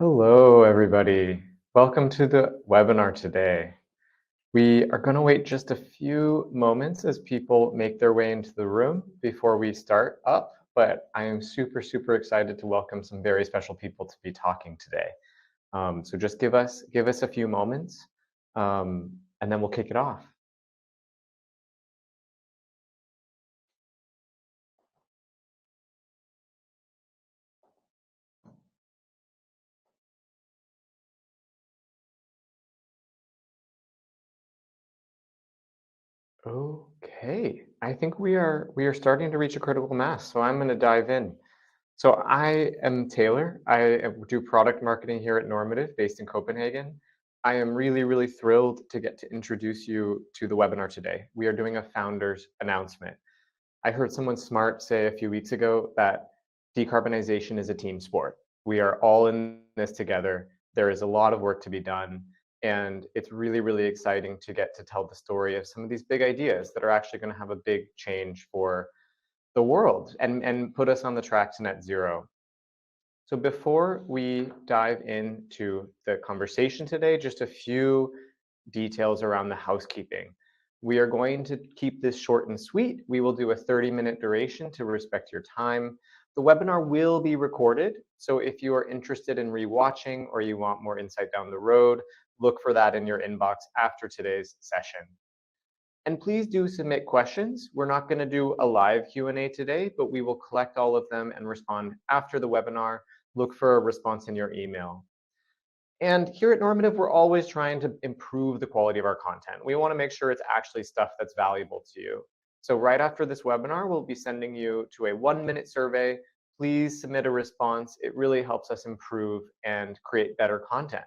Hello, everybody. Welcome to the webinar today. We are going to wait just a few moments as people make their way into the room before we start up, but I am super excited to welcome some very special people to be talking today. So just give us a few moments, and then we'll kick it off. Okay, I think we are starting to reach a critical mass, so I'm going to dive in. So I am Taylor. Do product marketing here at Normative, based in Copenhagen. I am really thrilled to get to introduce you to the webinar today. We are doing a founder's announcement. I heard someone smart say a few weeks ago that decarbonization is a team sport. We are all in this together. There is a lot of work to be done. And it's really exciting to get to tell the story of some of these big ideas that are actually going to have a big change for the world and put us on the track to net zero. So before we dive into the conversation today, just a few details around the housekeeping. We are going to keep this short and sweet. We will do a 30-minute duration to respect your time. The webinar will be recorded, so if you are interested in rewatching or you want more insight down the road, look for that in your inbox after today's session. And please do submit questions. We're not going to do a live Q&A today, but we will collect all of them and respond after the webinar. Look for a response in your email. And here at Normative, we're always trying to improve the quality of our content. We want to make sure it's actually stuff that's valuable to you. So right after this webinar, we'll be sending you to a 1-minute survey. Please submit a response. It really helps us improve and create better content.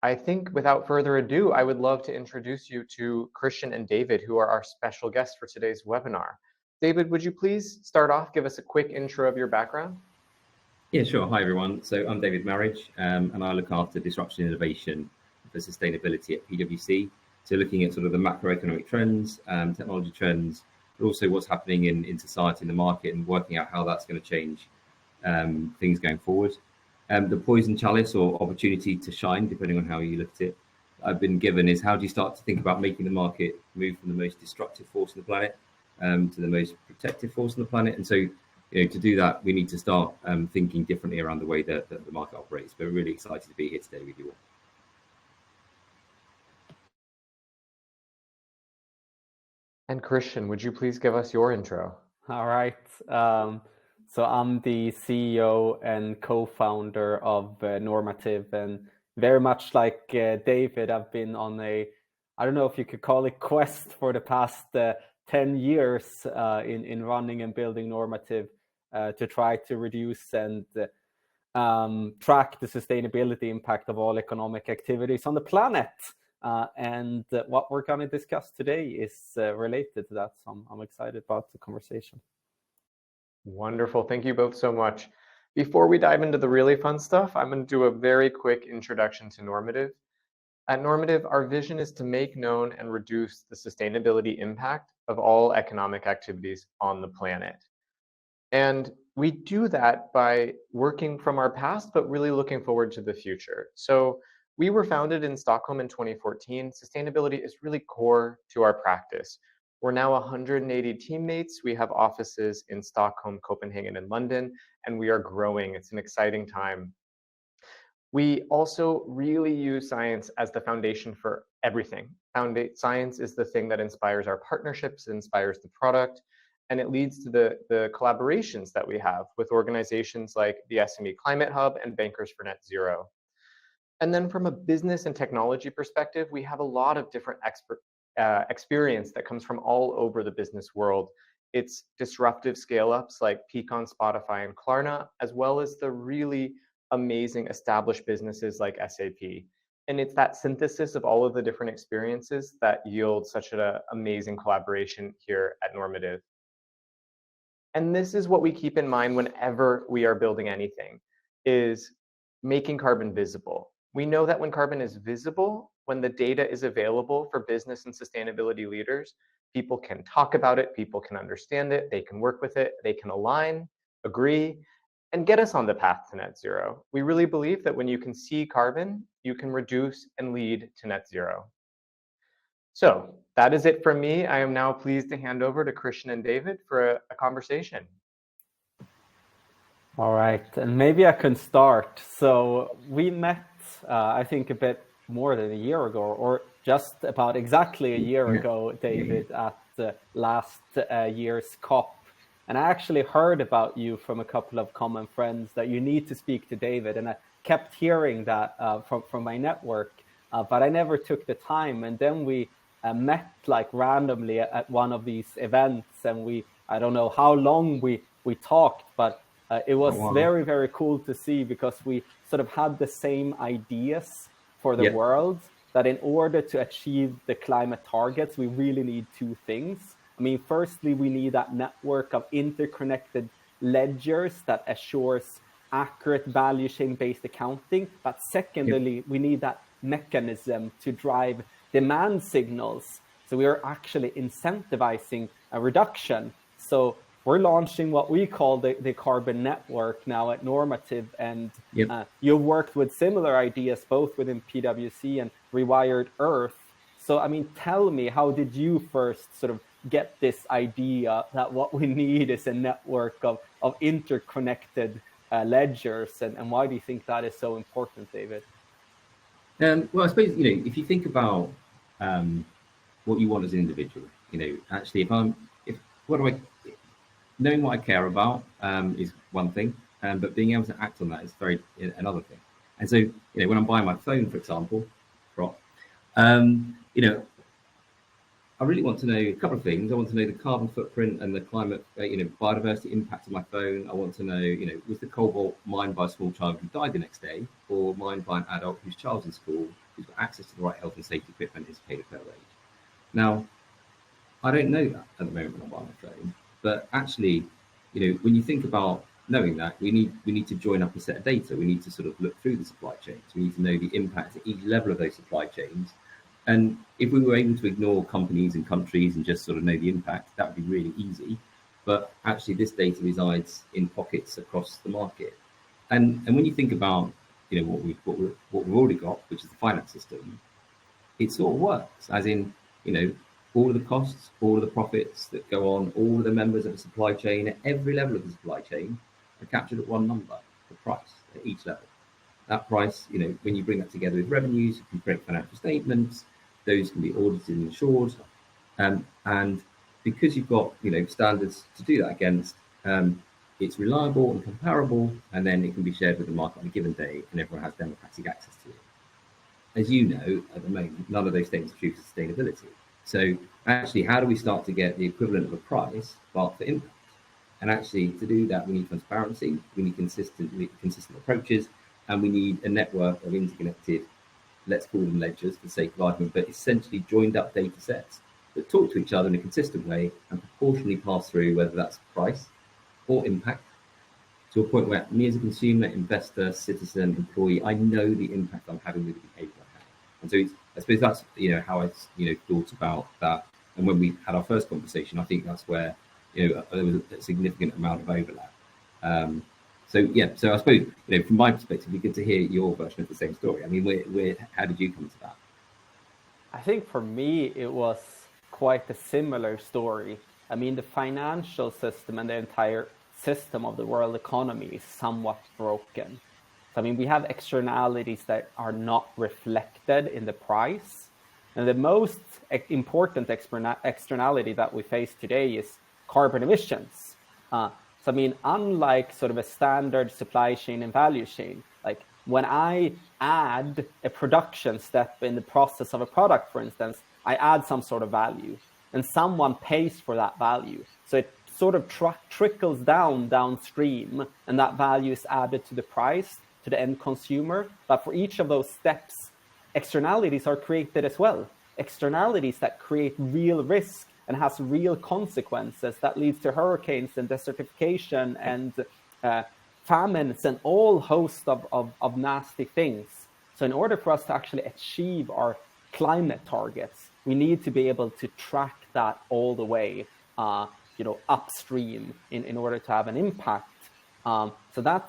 I think without further ado, I would love to introduce you to Kristian and David, who are our special guests for today's webinar. David, would you please start off, give us a quick intro of your background? Yeah, sure. Hi, everyone. So I'm David Marriage, and I look after disruption and innovation for sustainability at PwC. So looking at sort of the macroeconomic trends, technology trends, but also what's happening in society, in the market, and working out how that's going to change things going forward. The poison chalice or opportunity to shine, depending on how you look at it, I've been given is how do you start to think about making the market move from the most destructive force on the planet to the most protective force on the planet. And so to do that, we need to start thinking differently around the way that the market operates. But we're really excited to be here today with you all. And Kristian, would you please give us your intro? All right. So I'm the CEO and co-founder of Normative, and very much like David, I've been on a, I don't know if you could call it quest for the past 10 years in running and building Normative to try to reduce and track the sustainability impact of all economic activities on the planet. And what we're going to discuss today is related to that. So I'm excited about the conversation. Wonderful. Thank you both so much. Before we dive into the really fun stuff, I'm going to do a very quick introduction to Normative. At Normative, our vision is to make known and reduce the sustainability impact of all economic activities on the planet. And we do that by working from our past, but really looking forward to the future. So we were founded in Stockholm in 2014. Sustainability is really core to our practice. We're now 180 teammates. We have offices in Stockholm, Copenhagen, and London, and we are growing. It's an exciting time. We also really use science as the foundation for everything. Science is the thing that inspires our partnerships, inspires the product, and it leads to the collaborations that we have with organizations like the SME Climate Hub and Bankers for Net Zero. And then from a business and technology perspective, we have a lot of different experience that comes from all over the business world. It's disruptive scale-ups like Peakon, Spotify, and Klarna, as well as the really amazing established businesses like SAP. And it's that synthesis of all of the different experiences that yield such an amazing collaboration here at Normative. And this is what we keep in mind whenever we are building anything, is making carbon visible. We know that when carbon is visible, when the data is available for business and sustainability leaders, people can talk about it, people can understand it, they can work with it, they can align, agree, and get us on the path to net zero. We really believe that when you can see carbon, you can reduce and lead to net zero. So that is it from me. I am now pleased to hand over to Kristian and David for a conversation. All right, and maybe I can start. So we met, I think, a bit more than a year ago, or just about exactly a year ago, David, at last year's COP. And I actually heard about you from a couple of common friends that you need to speak to David. And I kept hearing that from my network, but I never took the time. And then we met like randomly at one of these events, and I don't know how long we talked, but it was very, very cool to see, because we sort of had the same ideas for the world, that in order to achieve the climate targets, we really need two things. I mean, firstly, we need that network of interconnected ledgers that assures accurate value chain-based accounting. But secondly, we need that mechanism to drive demand signals. So we are actually incentivizing a reduction. So we're launching what we call the carbon network now at Normative, and you've worked with similar ideas both within PwC and Rewired Earth. So, I mean, tell me, how did you first sort of get this idea that what we need is a network of interconnected ledgers, and why do you think that is so important, David? Well, I suppose, if you think about what you want as an individual, actually, knowing what I care about is one thing, but being able to act on that is another thing. And so, when I'm buying my phone, for example, I really want to know a couple of things. I want to know the carbon footprint and the climate, biodiversity impact of my phone. I want to know, was the cobalt mined by a small child who died the next day, or mined by an adult whose child's in school, who's got access to the right health and safety equipment, is paid a fair wage. Now, I don't know that at the moment when I'm buying my phone, but actually, when you think about knowing that, we need to join up a set of data. We need to sort of look through the supply chains. We need to know the impact at each level of those supply chains. And if we were able to ignore companies and countries and just sort of know the impact, that would be really easy. But actually, this data resides in pockets across the market. And when you think about what we've already got, which is the finance system, it sort of works. As in, all of the costs, all of the profits that go on, all of the members of the supply chain at every level of the supply chain are captured at one number, the price at each level. That price, when you bring that together with revenues, you can create financial statements. Those can be audited and insured, and because you've got standards to do that against, it's reliable and comparable, and then it can be shared with the market on a given day, and everyone has democratic access to it. As you know, at the moment, none of those things are true for sustainability. So actually, how do we start to get the equivalent of a price, but for impact? And actually, to do that, we need transparency, we need consistent approaches, and we need a network of interconnected, let's call them ledgers for the sake of argument, but essentially joined up data sets that talk to each other in a consistent way and proportionally pass through, whether that's price or impact, to a point where me as a consumer, investor, citizen, employee, I know the impact I'm having with the behavior I have. And so I suppose that's how I thought about that. And when we had our first conversation, I think that's where there was a significant amount of overlap. So I suppose from my perspective, it'd be good to hear your version of the same story. I mean, how did you come to that? I think for me, it was quite a similar story. I mean, the financial system and the entire system of the world economy is somewhat broken. So, I mean, we have externalities that are not reflected in the price. And the most important externality that we face today is carbon emissions. So, I mean, unlike sort of a standard supply chain and value chain, like when I add a production step in the process of a product, for instance, I add some sort of value and someone pays for that value. So it sort of trickles downstream, and that value is added to the price, to the end consumer. But for each of those steps, externalities are created as well. Externalities that create real risk and has real consequences that leads to hurricanes and desertification and famines and all host of nasty things. So in order for us to actually achieve our climate targets, we need to be able to track that all the way, upstream in order to have an impact. So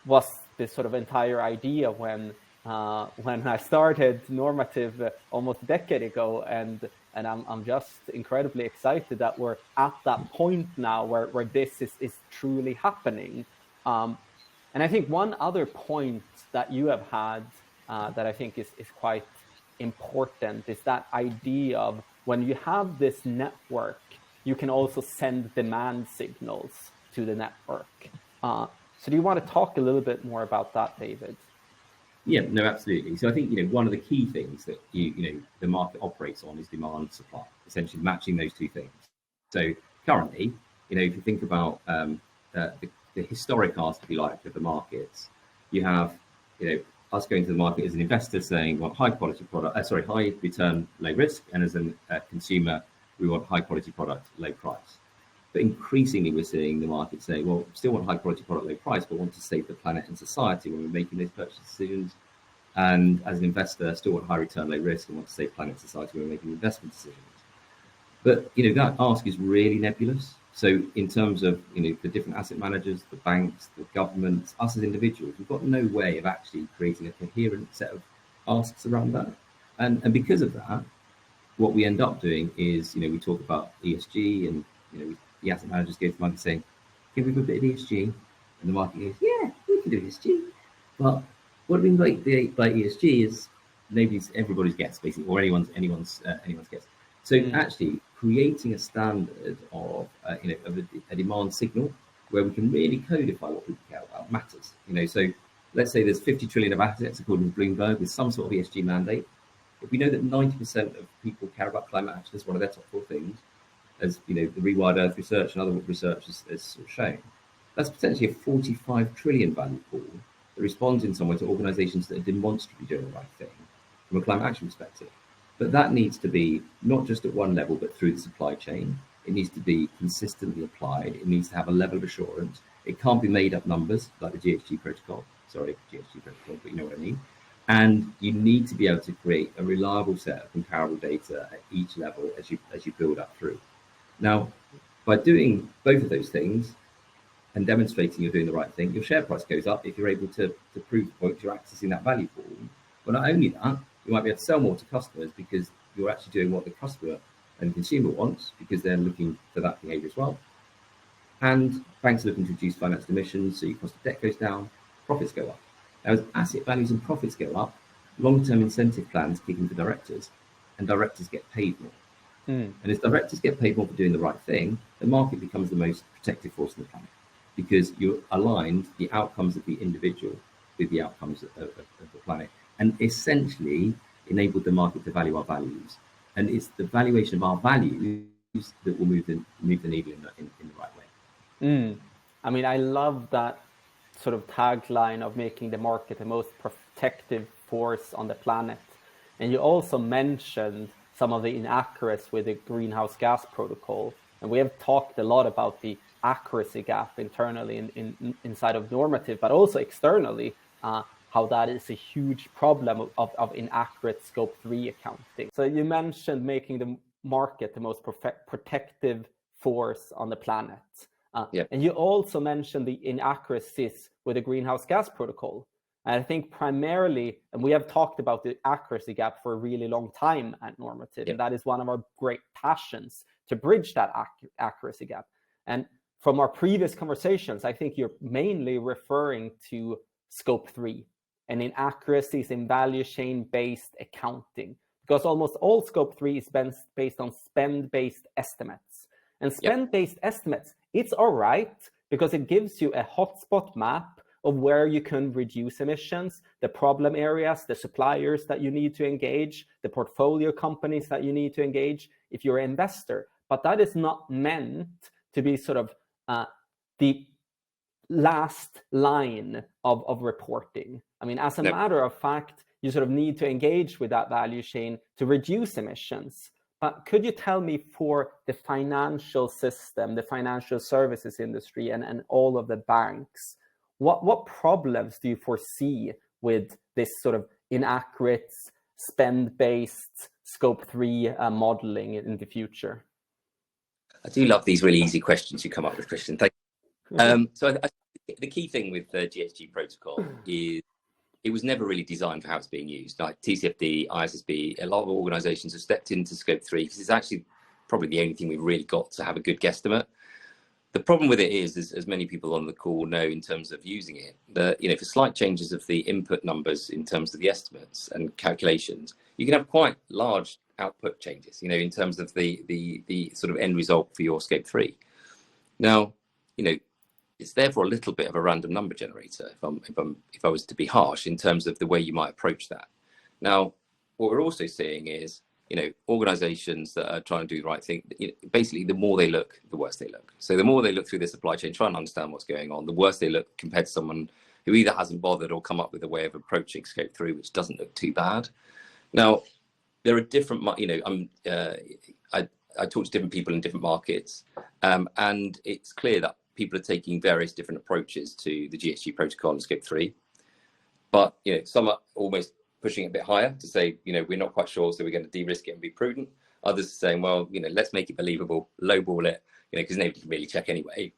was this sort of entire idea when I started Normative almost a decade ago, and I'm just incredibly excited that we're at that point now where this is truly happening. And I think one other point that you have had that I think is quite important is that idea of when you have this network, you can also send demand signals to the network. So do you want to talk a little bit more about that, David? Yeah, no, absolutely. So I think, one of the key things that the market operates on is demand and supply, essentially matching those two things. So currently, if you think about the historic ask, if you like, of the markets, you have, us going to the market as an investor saying, we want high quality product, high return, low risk, and as a consumer, we want high quality product, low price. But increasingly, we're seeing the market say, well, still want high quality product, low price, but want to save the planet and society when we're making those purchase decisions. And as an investor, still want high return, low risk, and want to save planet and society when we're making investment decisions. But, that ask is really nebulous. So in terms of, the different asset managers, the banks, the governments, us as individuals, we've got no way of actually creating a coherent set of asks around that. And because of that, what we end up doing is, we talk about ESG and, the asset managers go to the market saying, can we do a bit of ESG? And the market goes, yeah, we can do ESG. But what we mean by ESG is everybody's guess, basically, or anyone's guess. So actually creating a standard of, a demand signal where we can really codify what people care about matters. So let's say there's 50 trillion of assets according to Bloomberg with some sort of ESG mandate. If we know that 90% of people care about climate action as one of their top 4 things, as the Rewired Earth research and other research has sort of shown, that's potentially a 45 trillion value pool that responds in some way to organizations that are demonstrably doing the right thing from a climate action perspective. But that needs to be not just at one level, but through the supply chain. It needs to be consistently applied. It needs to have a level of assurance. It can't be made up numbers like the GHG protocol, but you know what I mean. And you need to be able to create a reliable set of comparable data at each level as you build up through. Now, by doing both of those things and demonstrating you're doing the right thing, your share price goes up if you're able to prove the point you're accessing that value pool. But not only that, you might be able to sell more to customers because you're actually doing what the customer and consumer wants because they're looking for that behavior as well. And banks are looking to reduce financed emissions, so your cost of debt goes down, profits go up. Now, as asset values and profits go up, long-term incentive plans kick in for directors, and directors get paid more. And as directors get paid more for doing the right thing, the market becomes the most protective force on the planet because you aligned the outcomes of the individual with the outcomes of the planet, and essentially enabled the market to value our values. And it's the valuation of our values that will move the needle in the right way. I mean, I love that sort of tagline of making the market the most protective force on the planet. And you also mentioned some of the inaccuracies with the greenhouse gas protocol. And we have talked a lot about the accuracy gap internally inside of Normative, but also externally, how that is a huge problem of inaccurate Scope 3 accounting. So you mentioned making the market the most protective force on the planet. And you also mentioned the inaccuracies with the greenhouse gas protocol. And I think primarily, and we have talked about the accuracy gap for a really long time at Normative, and that is one of our great passions to bridge that accuracy gap. And from our previous conversations, I think you're mainly referring to Scope 3 and inaccuracies in value chain-based accounting, because almost all Scope 3 is based on spend-based estimates. And spend-based estimates, it's all right because it gives you a hotspot map of where you can reduce emissions, the problem areas, the suppliers that you need to engage, the portfolio companies that you need to engage if you're an investor. But that is not meant to be sort of the last line of reporting. I mean, as a matter of fact, you sort of need to engage with that value chain to reduce emissions. But could you tell me, for the financial system, the financial services industry, and all of the banks, what problems do you foresee with this sort of inaccurate, spend-based Scope 3 modeling in the future? I do love these really easy questions you come up with, Kristian. Thank you. So I think the key thing with the GHG protocol is it was never really designed for how it's being used. Like TCFD, ISSB, a lot of organizations have stepped into scope 3 because it's actually probably the only thing we've really got to have a good guesstimate. The problem with it is, as many people on the call know in terms of using it, that for slight changes of the input numbers in terms of the estimates and calculations, you can have quite large output changes, in terms of the sort of end result for your scope 3. Now, it's therefore a little bit of a random number generator, if I was to be harsh, in terms of the way you might approach that. Now, what we're also seeing is, organizations that are trying to do the right thing, basically the more they look, the worse they look. So the more they look through the supply chain, try and understand what's going on, the worse they look compared to someone who either hasn't bothered or come up with a way of approaching scope 3, which doesn't look too bad. Now, there are different, I talk to different people in different markets, and it's clear that people are taking various different approaches to the GHG protocol and scope 3. But, some are almost pushing it a bit higher to say, we're not quite sure, so we're going to de-risk it and be prudent. Others are saying, well, let's make it believable, lowball it, because nobody can really check anyway.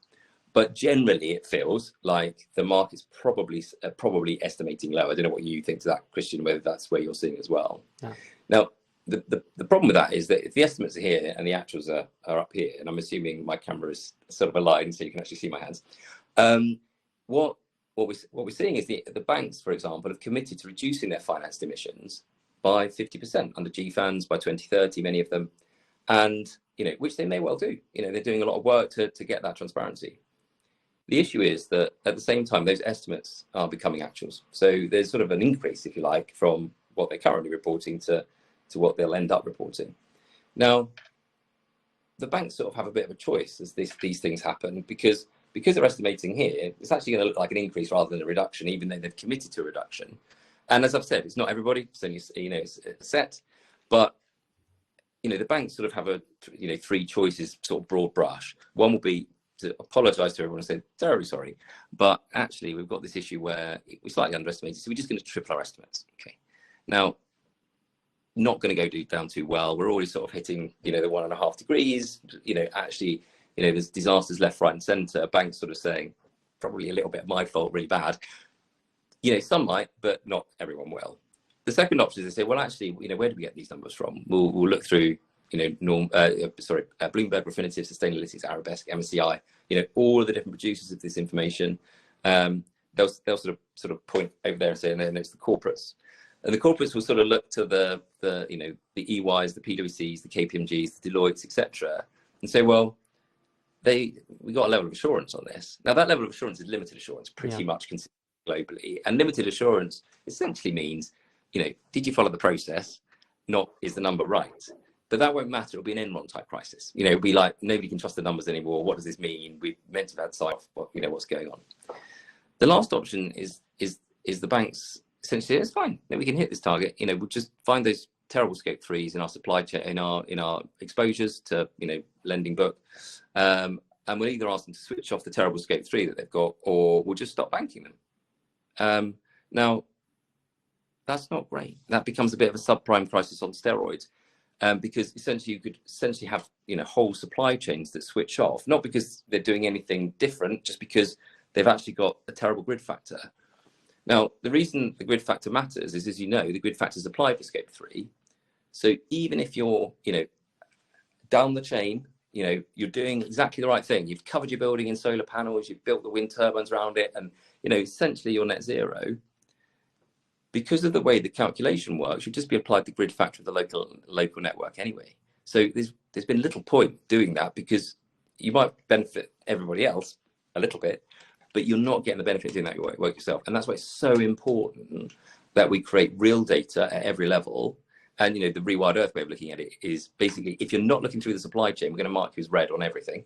But generally, it feels like the market's probably estimating low. I don't know what you think to that, Kristian, whether that's where you're seeing as well. Yeah. Now, the problem with that is that if the estimates are here and the actuals are up here, and I'm assuming my camera is sort of aligned so you can actually see my hands, what we're seeing is the banks, for example, have committed to reducing their financed emissions by 50% under GFANs by 2030, many of them, and which they may well do. They're doing a lot of work to get that transparency. The issue is that at the same time, those estimates are becoming actuals. So there's sort of an increase, if you like, from what they're currently reporting to what they'll end up reporting. Now, the banks sort of have a bit of a choice as these things happen, because they're estimating here, it's actually going to look like an increase rather than a reduction, even though they've committed to a reduction. And as I've said, it's not everybody, it's only, it's a set, but the banks sort of have three choices, sort of broad brush. One will be to apologize to everyone and say, terribly sorry, but actually we've got this issue where we slightly underestimated, so we're just going to triple our estimates. Okay, now, not going to go down too well. We're already sort of hitting, the 1.5 degrees. Actually, there's disasters left, right, and centre. Banks sort of saying, probably a little bit of my fault, really bad. Some might, but not everyone will. The second option is to say, well, actually, where do we get these numbers from? We'll look through, Bloomberg, Refinitiv, Sustainalytics, Arabesque, MSCI. All of the different producers of this information. They'll sort of point over there and say, and then it's the corporates. And the corporates will sort of look to the EYs, the PwCs, the KPMGs, the Deloittes, etc., and say, well, we got a level of assurance on this. Now, that level of assurance is limited assurance, pretty much considered globally. And limited assurance essentially means, did you follow the process? Not, is the number right? But that won't matter. It'll be an Enron type crisis. It'll be like, nobody can trust the numbers anymore. What does this mean? We're meant to have had sight of what's going on. The last option is the banks essentially, it's fine. Then we can hit this target. We'll just find those terrible scope 3s in our supply chain, in our exposures to lending book, and we'll either ask them to switch off the terrible scope 3 that they've got, or we'll just stop banking them. Now, that's not great. That becomes a bit of a subprime crisis on steroids, because essentially you could have whole supply chains that switch off, not because they're doing anything different, just because they've actually got a terrible grid factor. Now, the reason the grid factor matters is, as the grid factor is applied for scope 3. So even if you're, down the chain, you're doing exactly the right thing. You've covered your building in solar panels, you've built the wind turbines around it, and, essentially you're net zero. Because of the way the calculation works, you'd just be applied the grid factor of the local network anyway. So there's been little point doing that, because you might benefit everybody else a little bit, but you're not getting the benefit of doing that work yourself. And that's why it's so important that we create real data at every level. And, the rewired Earth way of looking at it is basically, if you're not looking through the supply chain, we're going to mark you as red on everything,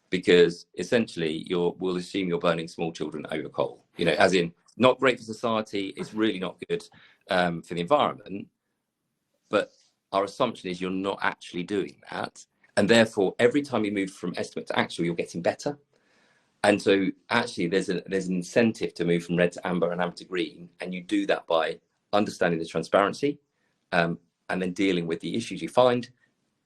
because essentially we'll assume you're burning small children over coal, as in not great for society. It's really not good for the environment. But our assumption is you're not actually doing that. And therefore, every time you move from estimate to actual, you're getting better. And so actually there's an incentive to move from red to amber and amber to green. And you do that by understanding the transparency, and then dealing with the issues you find,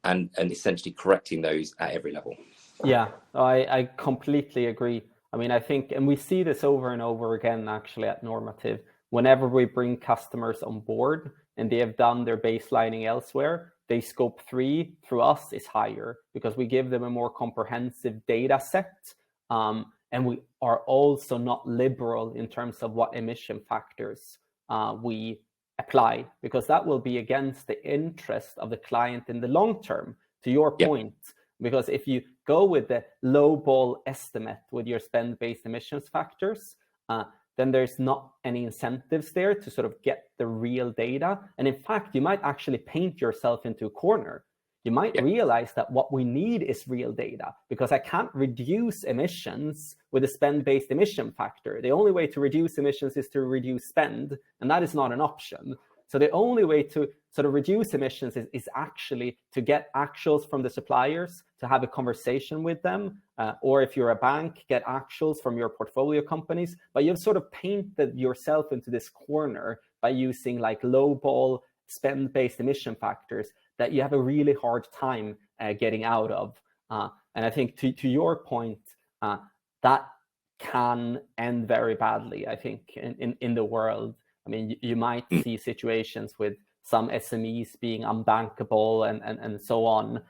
and essentially correcting those at every level. Yeah, I completely agree. I mean, I think, and we see this over and over again actually at Normative, whenever we bring customers on board and they have done their baselining elsewhere, they scope 3 through us is higher because we give them a more comprehensive data set. And we are also not liberal in terms of what emission factors we apply, because that will be against the interest of the client in the long term, to your point. Because if you go with the low ball estimate with your spend-based emissions factors, then there's not any incentives there to sort of get the real data. And in fact, you might actually paint yourself into a corner. You might realize that what we need is real data, because I can't reduce emissions with a spend-based emission factor. The only way to reduce emissions is to reduce spend, and that is not an option. So the only way to sort of reduce emissions is actually to get actuals from the suppliers, to have a conversation with them, or if you're a bank, get actuals from your portfolio companies. But you've sort of painted yourself into this corner by using like low-ball spend-based emission factors that you have a really hard time getting out of. And I think to your point, that can end very badly, I think, in the world. I mean, you might see situations with some SMEs being unbankable and so on.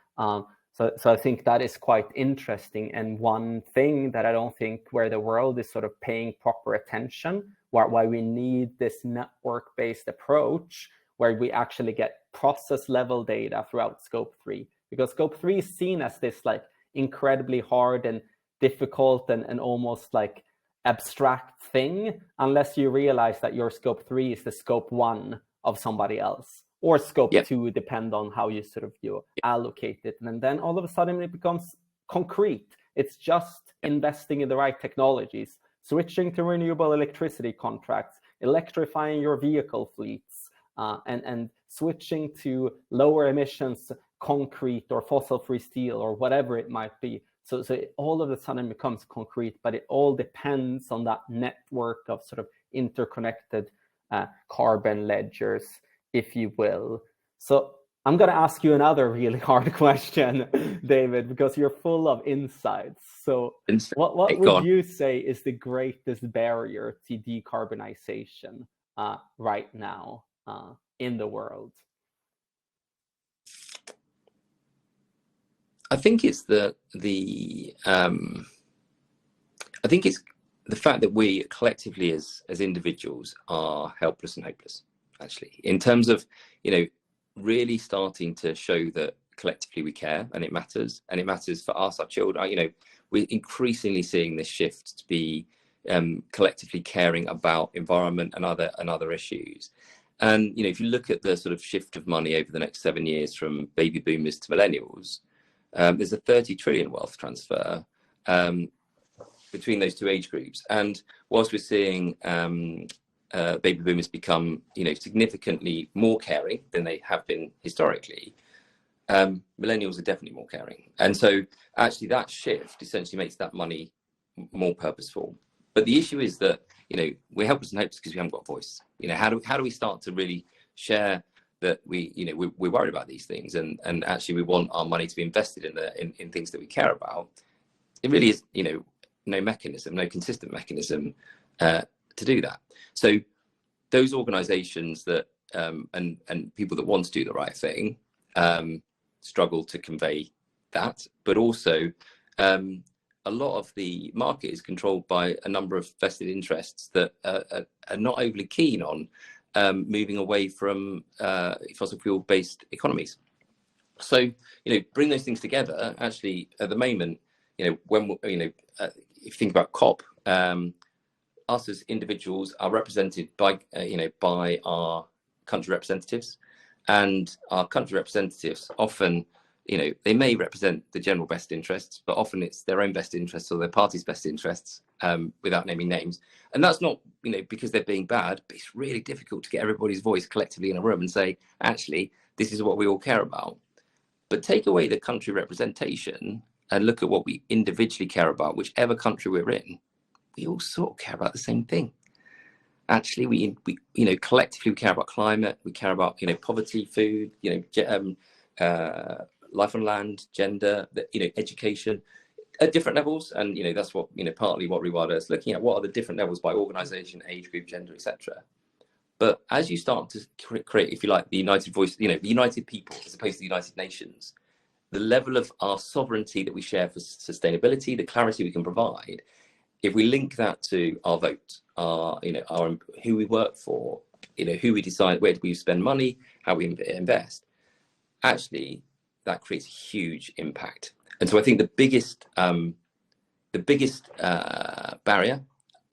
So I think that is quite interesting. And one thing that I don't think where the world is sort of paying proper attention, why we need this network-based approach, where we actually get process level data throughout scope 3. Because scope 3 is seen as this like incredibly hard and difficult and almost like abstract thing, unless you realize that your scope 3 is the scope 1 of somebody else, or scope 2, depend on how you sort of allocate it. And then all of a sudden it becomes concrete. It's just investing in the right technologies, switching to renewable electricity contracts, electrifying your vehicle fleets, and switching to lower emissions concrete or fossil-free steel or whatever it might be. So it all of a sudden becomes concrete, but it all depends on that network of sort of interconnected carbon ledgers, if you will. So I'm going to ask you another really hard question, David, because you're full of insights. So what would you say is the greatest barrier to decarbonization right now in the world? I think it's the fact that we collectively as individuals are helpless and hopeless, actually, in terms of, really starting to show that collectively we care and it matters for us, our children. We're increasingly seeing this shift to be collectively caring about environment and other issues. And, if you look at the sort of shift of money over the next 7 years from baby boomers to millennials, there's a 30 trillion wealth transfer between those two age groups. And whilst we're seeing baby boomers become, significantly more caring than they have been historically, millennials are definitely more caring. And so actually that shift essentially makes that money more purposeful. But the issue is that, we're helpless and hopeless because we haven't got a voice. How do we start to really share that we're worried about these things, and actually we want our money to be invested in things that we care about? It really is, no consistent mechanism to do that. So those organizations that and people that want to do the right thing struggle to convey that, but also a lot of the market is controlled by a number of vested interests that are not overly keen on moving away from fossil fuel based economies. So bring those things together. Actually, at the moment, when if you think about COP, us as individuals are represented by by our country representatives, and our country representatives often, they may represent the general best interests, but often it's their own best interests or their party's best interests, without naming names. And that's not, because they're being bad, but it's really difficult to get everybody's voice collectively in a room and say, actually, this is what we all care about. But take away the country representation and look at what we individually care about, whichever country we're in, we all sort of care about the same thing. Actually, we collectively we care about climate, we care about, poverty, food, life on land, gender, education. at different levels, and that's what partly what Rewilder is looking at. What are the different levels by organization, age group, gender, etc. But as you start to create, if you like, the united voice, the united people as opposed to the United Nations, the level of our sovereignty that we share for sustainability, the clarity we can provide, if we link that to our vote, our who we work for, who we decide, where do we spend money, how we invest, actually that creates a huge impact. And so I think the biggest barrier,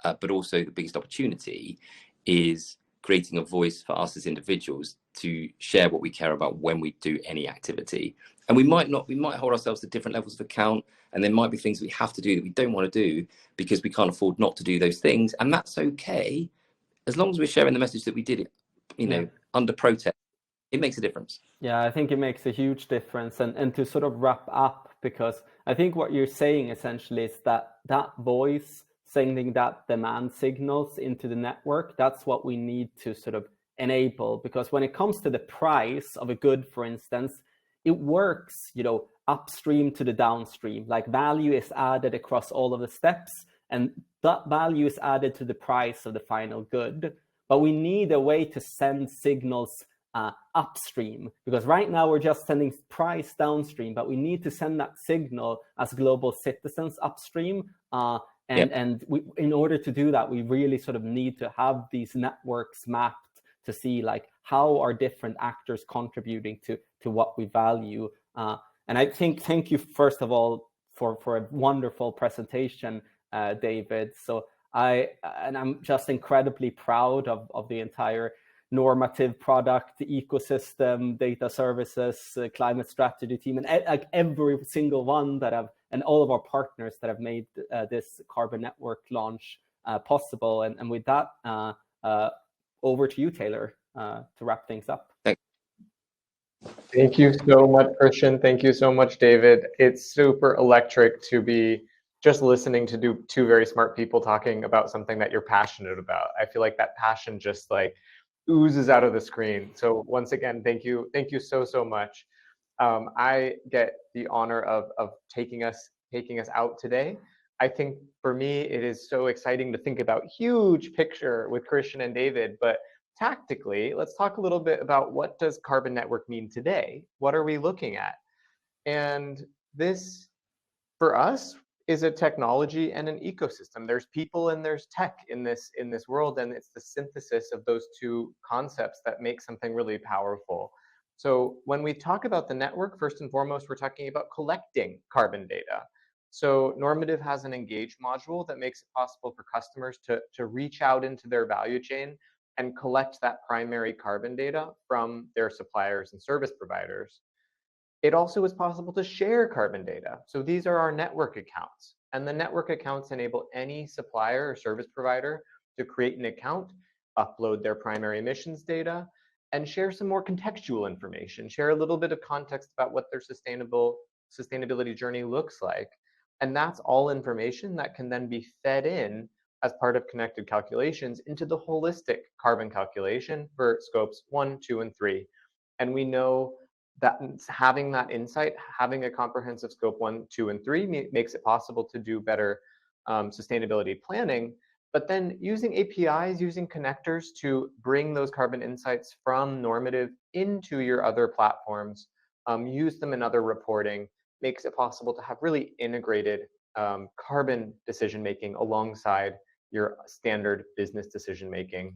but also the biggest opportunity, is creating a voice for us as individuals to share what we care about when we do any activity. And we might hold ourselves to different levels of account, and there might be things we have to do that we don't want to do because we can't afford not to do those things, and that's okay, as long as we're sharing the message that we did it, under protest. It makes a difference. Yeah, I think it makes a huge difference. And to sort of wrap up, because I think what you're saying essentially is that voice, sending that demand signals into the network, that's what we need to sort of enable. Because when it comes to the price of a good, for instance, it works, upstream to the downstream. Like value is added across all of the steps, and that value is added to the price of the final good. But we need a way to send signals upstream, because right now we're just sending price downstream, but we need to send that signal as global citizens upstream. And we, in order to do that, we really sort of need to have these networks mapped to see like how are different actors contributing to what we value. And I think, thank you first of all for a wonderful presentation, David. So I'm just incredibly proud of the entire Normative product ecosystem, data services, climate strategy team, and like every single one and all of our partners that have made this Carbon Network launch possible. And with that, over to you, Taylor, to wrap things up. Thank you so much, Kristian. Thank you so much, David. It's super electric to be just listening to two very smart people talking about something that you're passionate about. I feel like that passion just like oozes out of the screen. So once again, thank you so much. I get the honor of taking us out today. I think for me, it is so exciting to think about huge picture with Kristian and David, but tactically, let's talk a little bit about what does Carbon Network mean today? What are we looking at? And this, for us, is a technology and an ecosystem. There's people and there's tech in this world, and it's the synthesis of those two concepts that make something really powerful. So when we talk about the network, first and foremost, we're talking about collecting carbon data. So Normative has an Engage module that makes it possible for customers to reach out into their value chain and collect that primary carbon data from their suppliers and service providers. It also is possible to share carbon data. So these are our network accounts. And the network accounts enable any supplier or service provider to create an account, upload their primary emissions data, and share some more contextual information, share a little bit of context about what their sustainability journey looks like. And that's all information that can then be fed in as part of connected calculations into the holistic carbon calculation for scopes 1, 2, and 3. And we know that having that insight, having a comprehensive scope 1, 2, and 3 makes it possible to do better sustainability planning. But then using APIs, using connectors to bring those carbon insights from Normative into your other platforms, use them in other reporting, makes it possible to have really integrated carbon decision making alongside your standard business decision making.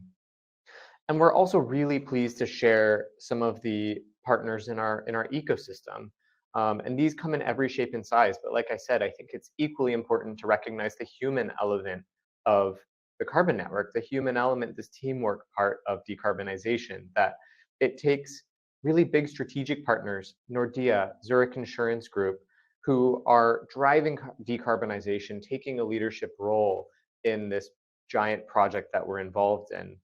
And we're also really pleased to share some of the partners in our ecosystem. And these come in every shape and size. But like I said, I think it's equally important to recognize the human element of the carbon network, the human element, this teamwork part of decarbonization, that it takes really big strategic partners, Nordea, Zurich Insurance Group, who are driving decarbonization, taking a leadership role in this giant project that we're involved in.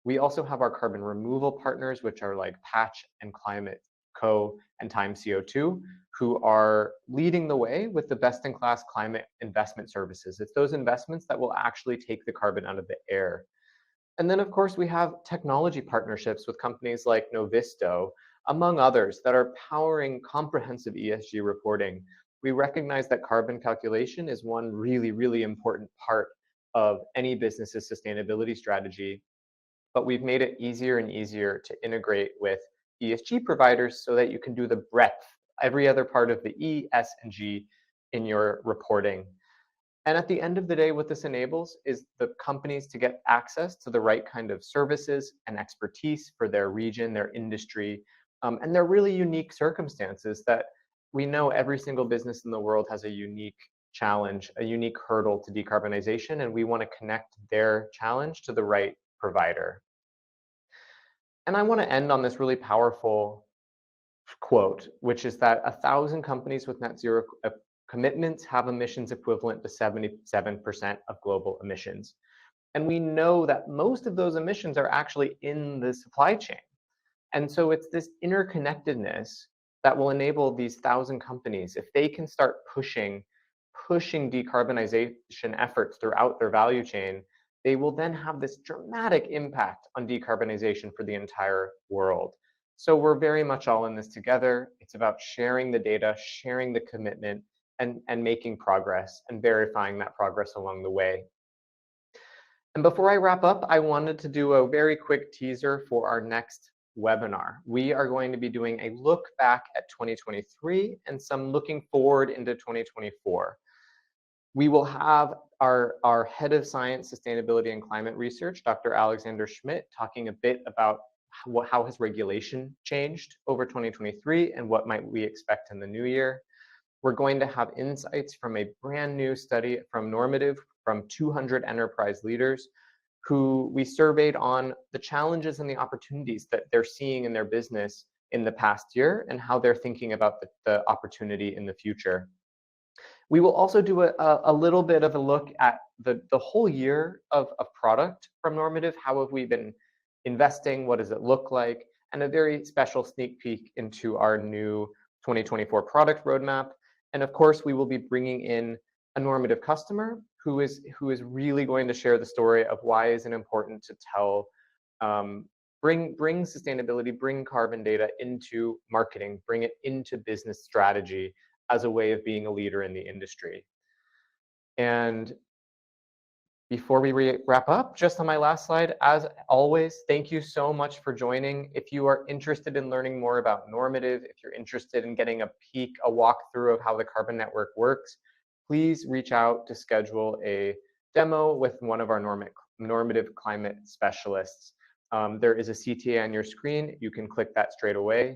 We also have our carbon removal partners, which are like Patch and Climate Co. and Time CO2, who are leading the way with the best-in-class climate investment services. It's those investments that will actually take the carbon out of the air. And then, of course, we have technology partnerships with companies like Novisto, among others, that are powering comprehensive ESG reporting we recognize that carbon calculation is one really, really important part of any business's sustainability strategy, but we've made it easier and easier to integrate with ESG providers so that you can do the breadth, every other part of the E, S, and G in your reporting. And at the end of the day, what this enables is the companies to get access to the right kind of services and expertise for their region, their industry, and their really unique circumstances that we know every single business in the world has a unique challenge, a unique hurdle to decarbonization, and we want to connect their challenge to the right provider. And I want to end on this really powerful quote, which is that 1,000 companies with net zero commitments have emissions equivalent to 77% of global emissions. And we know that most of those emissions are actually in the supply chain. And so it's this interconnectedness that will enable these 1,000 companies, if they can start pushing decarbonization efforts throughout their value chain, they will then have this dramatic impact on decarbonization for the entire world. So we're very much all in this together. It's about sharing the data, sharing the commitment, and making progress and verifying that progress along the way. And before I wrap up, I wanted to do a very quick teaser for our next webinar. We are going to be doing a look back at 2023 and some looking forward into 2024. We will have our head of science, sustainability, and climate research, Dr. Alexander Schmidt, talking a bit about how has regulation changed over 2023 and what might we expect in the new year. We're going to have insights from a brand new study from Normative from 200 enterprise leaders who we surveyed on the challenges and the opportunities that they're seeing in their business in the past year and how they're thinking about the opportunity in the future. We will also do a little bit of a look at the whole year of product from Normative. How have we been investing? What does it look like? And a very special sneak peek into our new 2024 product roadmap. And of course, we will be bringing in a Normative customer who is really going to share the story of why is it important to tell, bring sustainability, bring carbon data into marketing, bring it into business strategy as a way of being a leader in the industry. And before we wrap up, just on my last slide, as always, thank you so much for joining. If you are interested in learning more about Normative, if you're interested in getting a peek, a walkthrough of how the Carbon Network works, please reach out to schedule a demo with one of our Normative climate specialists. There is a CTA on your screen. You can click that straight away.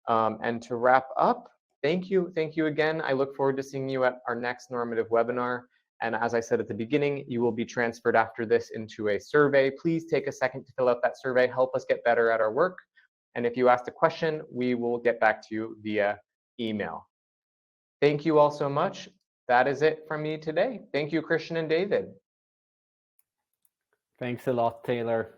And to wrap up, thank you again. I look forward to seeing you at our next Normative webinar. And as I said at the beginning, you will be transferred after this into a survey. Please take a second to fill out that survey. Help us get better at our work. And if you asked a question, we will get back to you via email. Thank you all so much. That is it from me today. Thank you, Kristian and David. Thanks a lot, Taylor.